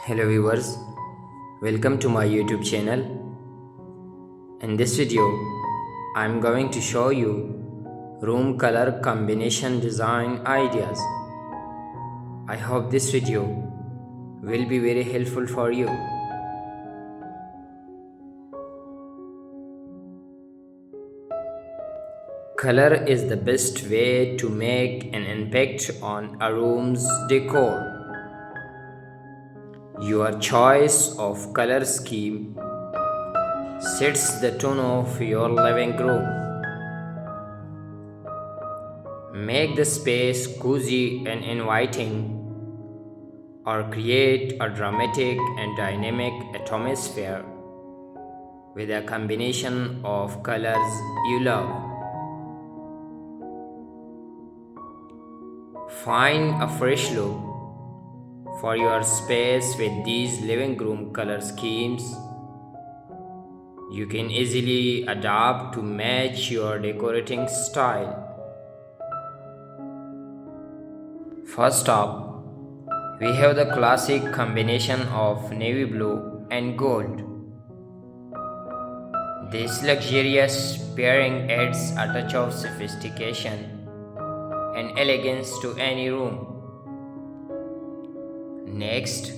Hello viewers, welcome to my YouTube channel. In this video, I am going to show you room color combination design ideas. I hope this video will be very helpful for you. Color is the best way to make an impact on a room's decor. Your choice of color scheme sets the tone of your living room. Make the space cozy and inviting, or create a dramatic and dynamic atmosphere with a combination of colors you love. Find a fresh look for your space with these living room color schemes. You can easily adapt to match your decorating style. First up, we have the classic combination of navy blue and gold. This luxurious pairing adds a touch of sophistication and elegance to any room. Next,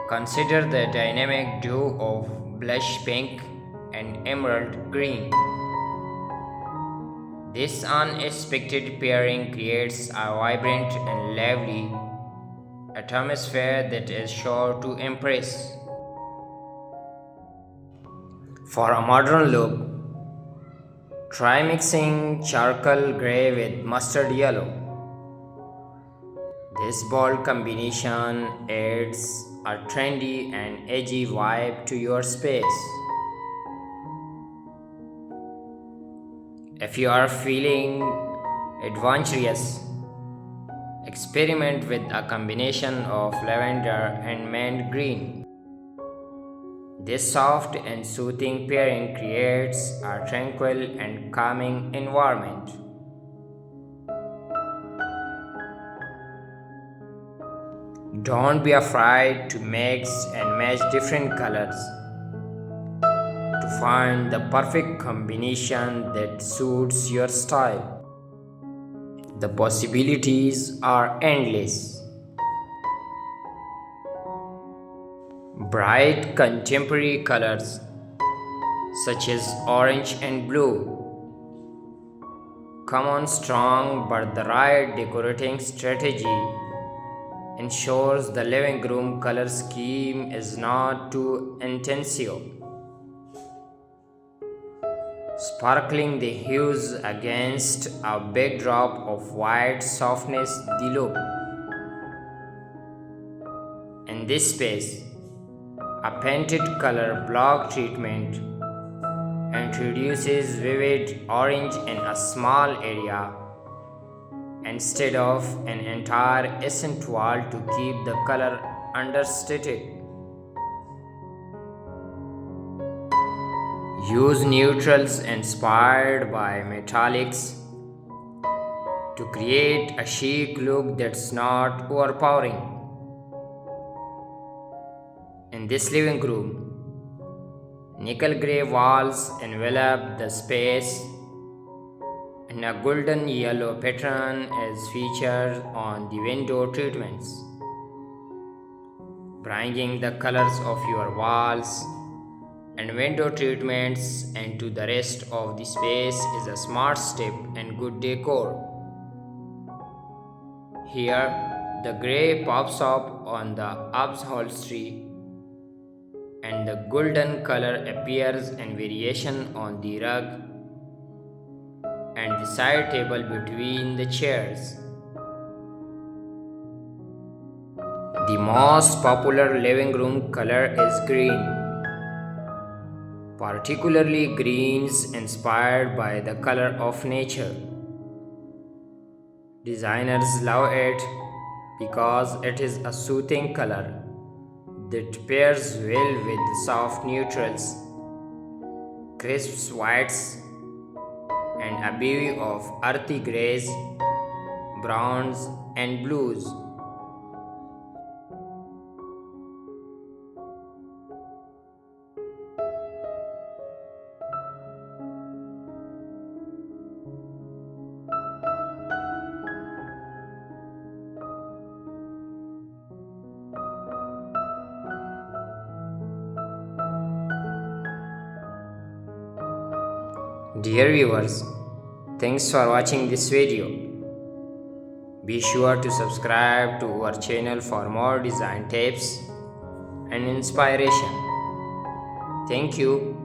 consider the dynamic duo of blush pink and emerald green. This unexpected pairing creates a vibrant and lively atmosphere that is sure to impress. For a modern look, try mixing charcoal gray with mustard yellow. This bold combination adds a trendy and edgy vibe to your space. If you are feeling adventurous, experiment with a combination of lavender and mint green. This soft and soothing pairing creates a tranquil and calming environment. Don't be afraid to mix and match different colors to find the perfect combination that suits your style. The possibilities are endless. Bright contemporary colors such as orange and blue come on strong, but the right decorating strategy ensures the living room color scheme is not too intensive, sparkling the hues against a backdrop of white softness the look. In this space, a painted color block treatment introduces vivid orange in a small area instead of an entire accent wall to keep the color understated. Use neutrals inspired by metallics to create a chic look that's not overpowering. In this living room, nickel gray walls envelop the space, and a golden yellow pattern is featured on the window treatments. Bringing the colors of your walls and window treatments into the rest of the space is a smart step and good decor. Here, the gray pops up on the upholstery, and the golden color appears in variation on the rug and the side table between the chairs. The most popular living room color is green, particularly greens inspired by the color of nature. Designers love it because it is a soothing color that pairs well with soft neutrals, crisp whites, and a bevy of earthy grays, browns, and blues. Dear viewers, thanks for watching this video. Be sure to subscribe to our channel for more design tips and inspiration. Thank you.